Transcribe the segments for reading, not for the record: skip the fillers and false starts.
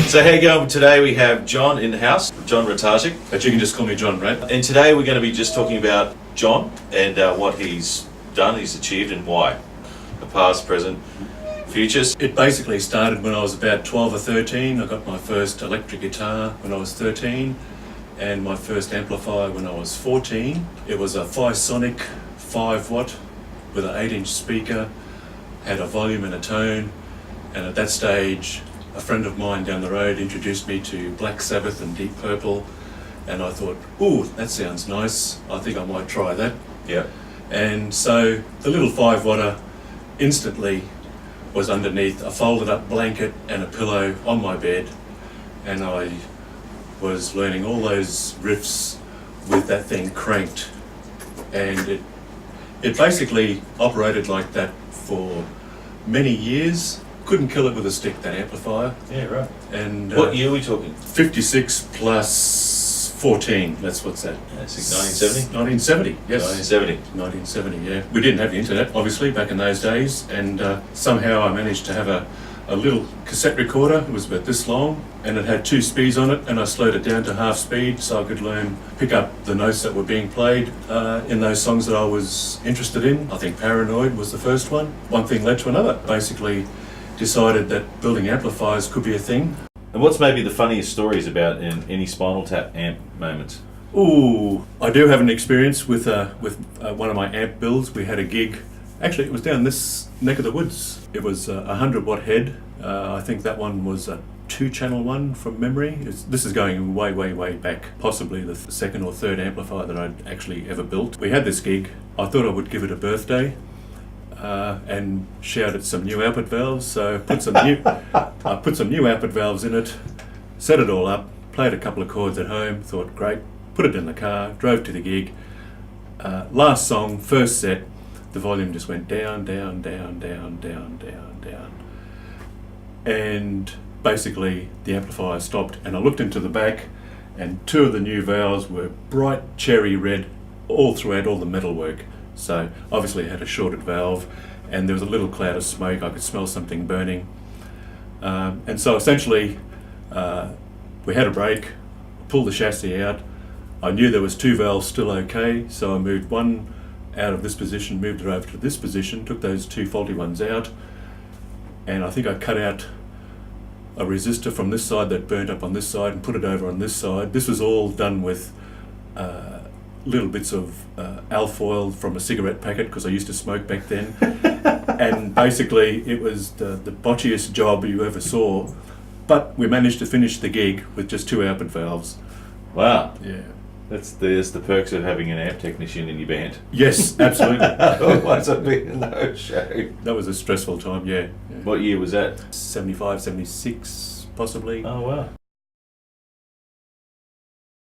So how you going? Today we have John in the house, John Ratajczyk. But you can just call me John, right? And today we're going to be just talking about John and what he's done, he's achieved and why. The past, present, futures. It basically started when I was about 12 or 13. I got my first electric guitar when I was 13 and my first amplifier when I was 14. It was a Fisonic 5-watt with an 8-inch speaker, had a volume and a tone, and at that stage a friend of mine down the road introduced me to Black Sabbath and Deep Purple, and I thought, ooh, that sounds nice, I think I might try that. Yeah. And so the little 5-watter instantly was underneath a folded up blanket and a pillow on my bed, and I was learning all those riffs with that thing cranked, and it basically operated like that for many years. Couldn't kill it with a stick, that amplifier. Yeah, right. And What year are we talking? 56 plus 14, that's what's that? That's 1970? 1970, yes. 1970. 1970, yeah. We didn't have the internet, obviously, back in those days, and somehow I managed to have a little cassette recorder. It was about this long, and it had 2 speeds on it, and I slowed it down to half speed so I could pick up the notes that were being played in those songs that I was interested in. I think Paranoid was the first one. One thing led to another. Basically decided that building amplifiers could be a thing. And what's maybe the funniest stories about in any Spinal Tap amp moments? Ooh, I do have an experience with one of my amp builds. We had a gig, actually it was down this neck of the woods. It was a 100-watt head. I think that one was a 2-channel one from memory. This is going way, way, way back, possibly the second or third amplifier that I'd actually ever built. We had this gig. I thought I would give it a birthday and shouted some new output valves. So I put some new output valves in it, set it all up, played a couple of chords at home, thought great, put it in the car, drove to the gig. Last song, first set, the volume just went down, down, down, down, down, down, down. And basically the amplifier stopped, and I looked into the back, and 2 of the new valves were bright cherry red all throughout all the metalwork. So obviously it had a shorted valve, and there was a little cloud of smoke. I could smell something burning. And so essentially we had a break, pulled the chassis out. I knew there was 2 valves still okay, so I moved one out of this position, moved it over to this position, took those 2 faulty ones out, and I think I cut out a resistor from this side that burnt up on this side and put it over on this side. This was all done with little bits of alfoil from a cigarette packet, because I used to smoke back then. And basically it was the botchiest job you ever saw, but we managed to finish the gig with just 2 output valves. Wow. Yeah. That's the perks of having an amp technician in your band. Yes, absolutely. Otherwise I'd be in no show. That was a stressful time, yeah. What year was that? 75, 76, possibly. Oh wow.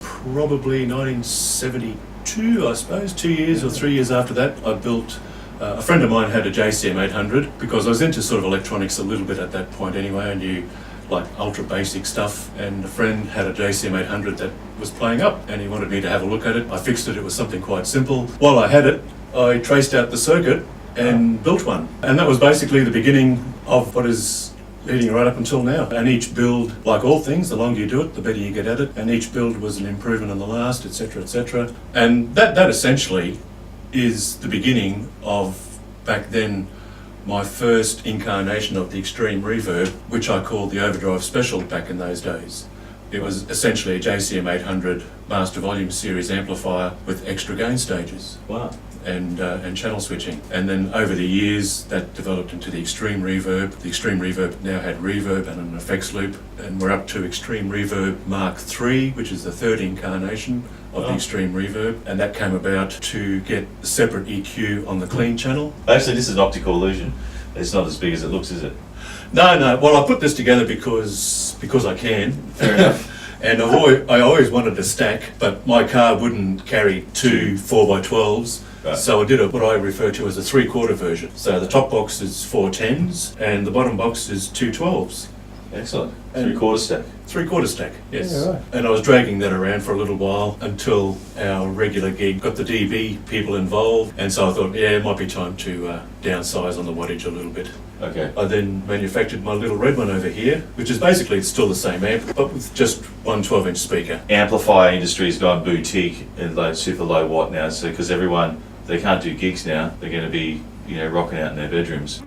Probably 1972, I suppose. 2 years or 3 years after that, I built. A friend of mine had a JCM 800, because I was into sort of electronics a little bit at that point anyway. I knew like ultra basic stuff, and a friend had a JCM 800 that was playing up, and he wanted me to have a look at it. I fixed it. It was something quite simple. While I had it, I traced out the circuit and built one, and that was basically the beginning of what is leading right up until now. And each build, like all things, the longer you do it, the better you get at it, and each build was an improvement on the last, etc., etc. And that essentially is the beginning of, back then, my first incarnation of the Extreme Reverb, which I called the Overdrive Special back in those days. It was essentially a JCM 800 Master Volume Series amplifier with extra gain stages. Wow. And channel switching. And then over the years that developed into the Extreme Reverb. The Extreme Reverb now had reverb and an effects loop, and we're up to Extreme Reverb Mark III, which is the 3rd incarnation of the Extreme Reverb, and that came about to get separate EQ on the clean channel. Actually, this is an optical illusion. It's not as big as it looks, is it? No. Well, I put this together because I can. Fair enough. And I always wanted to stack, but my car wouldn't carry 2 4x12s. Right. So I did what I refer to as a 3/4 version. So the top box is 4 10s and the bottom box is 2 12s. Excellent. And- 3/4 stack. 3/4 stack, yes. Yeah, right. And I was dragging that around for a little while until our regular gig got the DB people involved, and so I thought, yeah, it might be time to downsize on the wattage a little bit. Okay. I then manufactured my little red one over here, which is basically it's still the same amp, but with just one 12-inch speaker. Amplifier industry's gone boutique and like super low watt now, so because everyone, they can't do gigs now, they're going to be, rocking out in their bedrooms.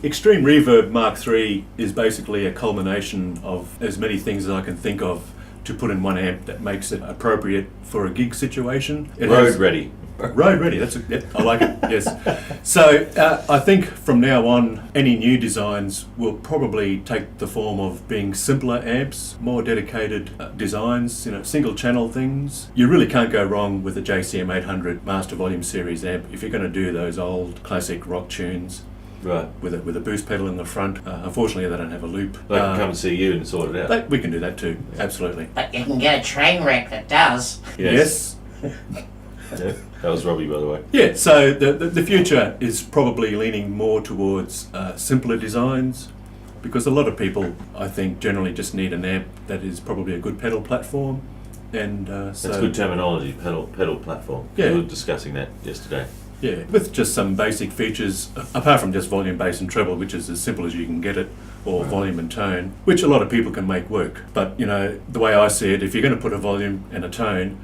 Extreme Reverb Mark III is basically a culmination of as many things as I can think of to put in one amp that makes it appropriate for a gig situation. It Road has- ready. Road ready, I like it, yes. So I think from now on, any new designs will probably take the form of being simpler amps, more dedicated designs, single channel things. You really can't go wrong with a JCM 800 Master Volume Series amp if you're going to do those old classic rock tunes. Right. With a boost pedal in the front. Unfortunately, they don't have a loop. They can come and see you and sort it out. We can do that too, absolutely. But you can get a train wreck that does. Yes. Yeah, that was Robbie, by the way. Yeah, so the future is probably leaning more towards simpler designs, because a lot of people, I think, generally just need an amp that is probably a good pedal platform. And so That's good terminology, pedal platform. Yeah. We were discussing that yesterday. Yeah, with just some basic features, apart from just volume, bass and treble, which is as simple as you can get it, or volume and tone, which a lot of people can make work. But, the way I see it, if you're going to put a volume and a tone,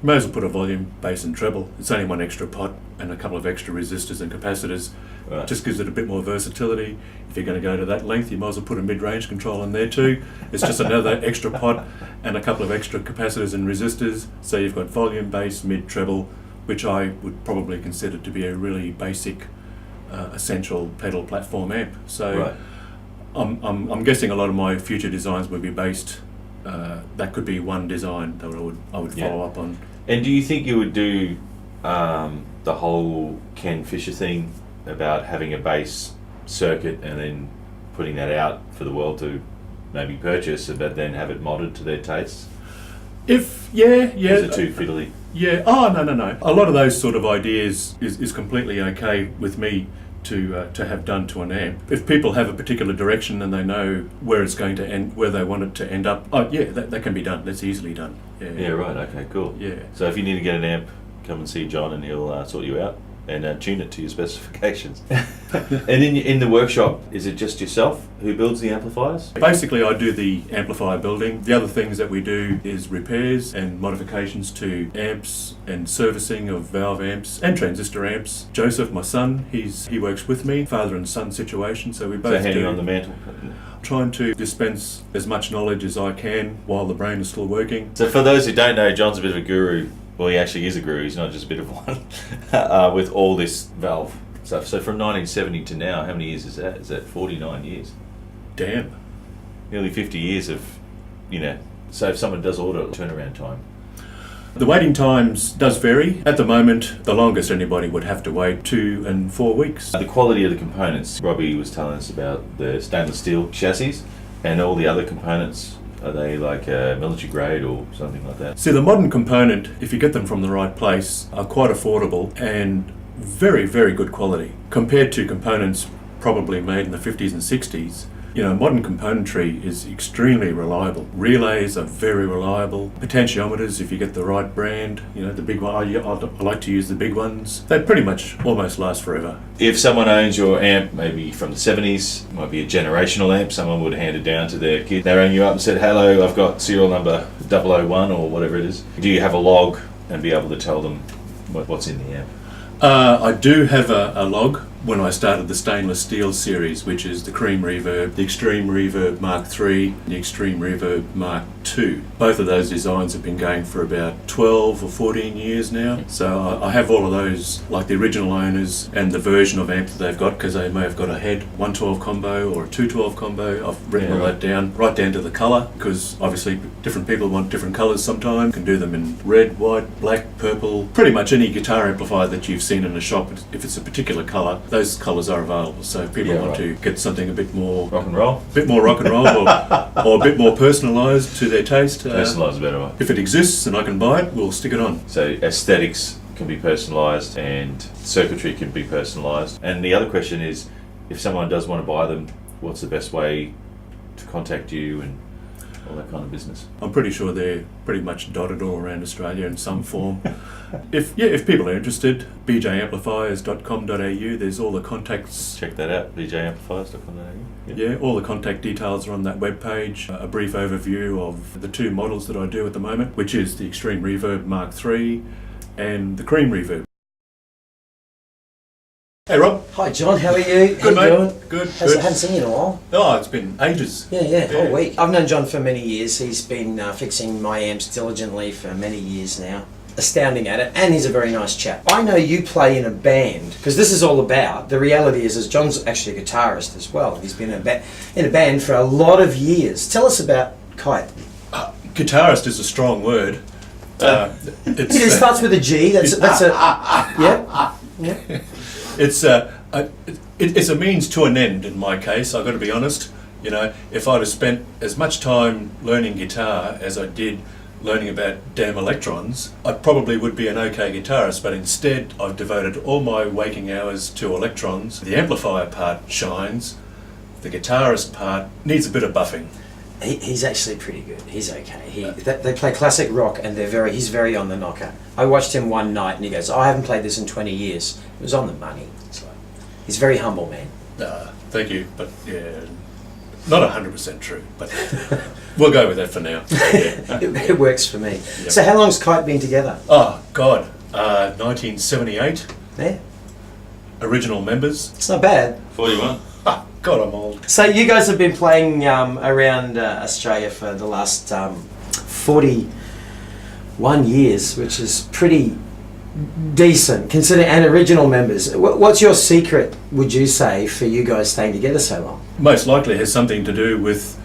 you may as well put a volume, bass and treble. It's only one extra pot and a couple of extra resistors and capacitors. Right. Just gives it a bit more versatility. If you're going to go to that length, you might as well put a mid-range control in there too. It's just another extra pot and a couple of extra capacitors and resistors. So you've got volume, bass, mid, treble, which I would probably consider to be a really basic, essential pedal platform amp. So Right. I'm guessing a lot of my future designs would be based. That could be one design that I would Yeah. follow up on. And do you think you would do the whole Ken Fisher thing about having a base circuit and then putting that out for the world to maybe purchase, but then have it modded to their tastes? Is Is it too fiddly? Yeah. Oh, no. A lot of those sort of ideas is completely okay with me to have done to an amp. If people have a particular direction and they know where it's going to end, where they want it to end up, that can be done. That's easily done. Yeah, right, okay, cool. Yeah. So if you need to get an amp, come and see John and he'll sort you out and tune it to your specifications. And in the workshop, is it just yourself who builds the amplifiers? Basically, I do the amplifier building. The other things that we do is repairs and modifications to amps and servicing of valve amps and transistor amps. Joseph, my son, he works with me, father and son situation, so we both So handing do. on the mantle. Trying to dispense as much knowledge as I can while the brain is still working. So for those who don't know, John's a bit of a guru. Well, he actually is a guru, he's not just a bit of one, with all this valve stuff. So from 1970 to now, how many years is that? Is that 49 years? Damn. Nearly 50 years of, so if someone does order, turnaround time. The waiting times does vary. At the moment, the longest anybody would have to wait 2 and 4 weeks. The quality of the components, Robbie was telling us about the stainless steel chassis and all the other components. Are they like military grade or something like that? See, the modern component, if you get them from the right place, are quite affordable and very, very good quality compared to components probably made in the 50s and 60s. Modern componentry is extremely reliable. Relays are very reliable. Potentiometers, if you get the right brand, the big one, I like to use the big ones. They pretty much almost last forever. If someone owns your amp, maybe from the 70s, might be a generational amp, someone would hand it down to their kid. They rang you up and said, hello, I've got serial number 001 or whatever it is. Do you have a log and be able to tell them what's in the amp? I do have a log when I started the stainless steel series, which is the Cream Reverb, the Extreme Reverb Mark III, the Extreme Reverb Mark II. Both of those designs have been going for about 12 or 14 years now. So I have all of those, like the original owners and the version of amp that they've got, because they may have got a head 112 combo or a 212 combo. I've written all that down, right down to the colour, because obviously different people want different colours sometimes. You can do them in red, white, black, purple. Pretty much any guitar amplifier that you've seen in a shop, if it's a particular colour, those colours are available. So if people want to get something a bit more rock and roll, or a bit more personalised to their taste, personalised better way. if it exists and I can buy it, we'll stick it on. So aesthetics can be personalised and circuitry can be personalised. And the other question is, if someone does want to buy them, what's the best way to contact you and all that kind of business? I'm pretty sure they're pretty much dotted all around Australia in some form. If people are interested, bjamplifiers.com.au, there's all the contacts. Check that out, bjamplifiers.com.au. Yeah, all the contact details are on that webpage. A brief overview of the 2 models that I do at the moment, which is the Extreme Reverb Mark III and the Cream Reverb. Hey Rob. Hi John, how are you? Good, how you mate. doing? Good. Haven't seen you in a while. Oh, it's been ages. Yeah, whole week. I've known John for many years. He's been fixing my amps diligently for many years now. Astounding at it, and he's a very nice chap. I know you play in a band, because this is all about, the reality is John's actually a guitarist as well. He's been in a band for a lot of years. Tell us about Kite. Guitarist is a strong word. It starts with a G, that's a, yeah. It's a means to an end in my case, I've got to be honest. You know, if I'd have spent as much time learning guitar as I did learning about damn electrons, I probably would be an okay guitarist, but instead I've devoted all my waking hours to electrons. The amplifier part shines, the guitarist part needs a bit of buffing. He's actually pretty good. He's okay. They play classic rock, and he's very on the knocker. I watched him one night, and he goes, "I haven't played this in 20 years." It was on the money. So he's a very humble man. Thank you, but yeah, not 100% true, but we'll go with that for now. Yeah. It works for me. Yep. So how long's Kite been together? Oh God, 1978. Yeah, Original members. it's not bad. 41. God, I'm old. So you guys have been playing around Australia for the last 41 years, which is pretty decent, considering, and original members. What's your secret, would you say, for you guys staying together so long? Most likely has something to do with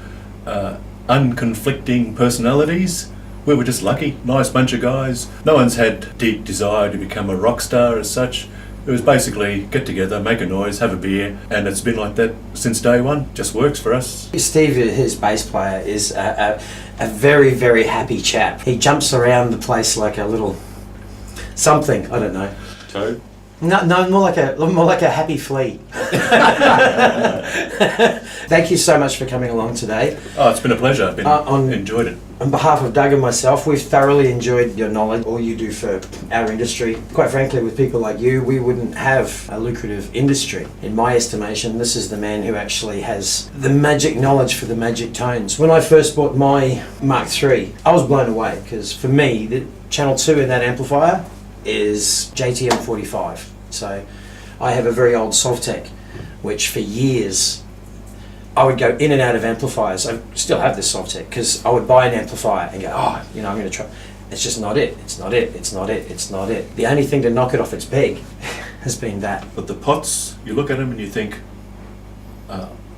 unconflicting personalities. We were just lucky, nice bunch of guys. No one's had deep desire to become a rock star as such. It was basically get together, make a noise, have a beer, and it's been like that since day one. Just works for us. Steve, his bass player, is a very, very happy chap. He jumps around the place like a little something, I don't know. Toad? No, more like a happy flea. Thank you so much for coming along today. Oh, it's been a pleasure. I've enjoyed it. On behalf of Doug and myself, we've thoroughly enjoyed your knowledge, all you do for our industry. Quite frankly, with people like you, we wouldn't have a lucrative industry. In my estimation, this is the man who actually has the magic knowledge for the magic tones. When I first bought my Mark III, I was blown away, because for me, the channel 2 in that amplifier is JTM 45. So I have a very old Soltec, which for years I would go in and out of amplifiers. I still have this Soltec, because I would buy an amplifier and go, I'm going to try. It's just not it. It's not it. It's not it. It's not it. The only thing to knock it off its peg has been that. But the pots, you look at them and you think,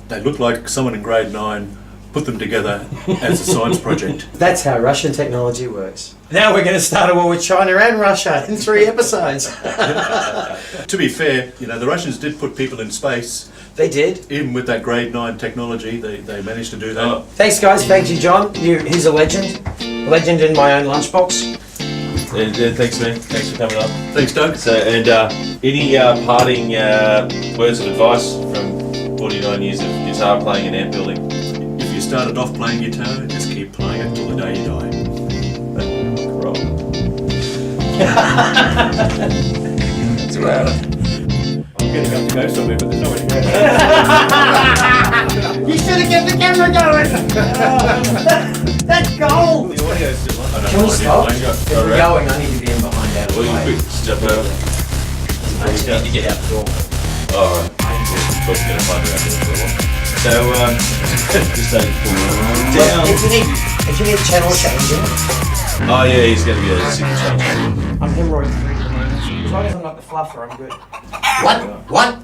they look like someone in grade 9 put them together as a science project. That's how Russian technology works. Now we're going to start a war with China and Russia in 3 episodes. To be fair, the Russians did put people in space. They did. Even with that grade 9 technology, they managed to do that. Oh. Thanks guys, thank you John. He's a legend. Legend in my own lunchbox. Thanks, man. Thanks for coming up. Thanks, Doug. So, and any parting words of advice from 49 years of guitar playing and amp building? If you started off playing guitar, just keep playing it till the day you die. Roll. That's right. I'm getting up to go somewhere, but there's nowhere to go. You should have kept the camera going. That's gold. The audio's still on. Can we stop? If we're going, I need to be in behind out of the Well, you way. quick step over. I just need to get out the door. Alright. We're going to find out for a while. So, just say down. If you need channel changing, Oh yeah, he's going to get a single channel. I'm hemorrhoid free at the moment. As long as I'm not the fluffer, I'm good. What?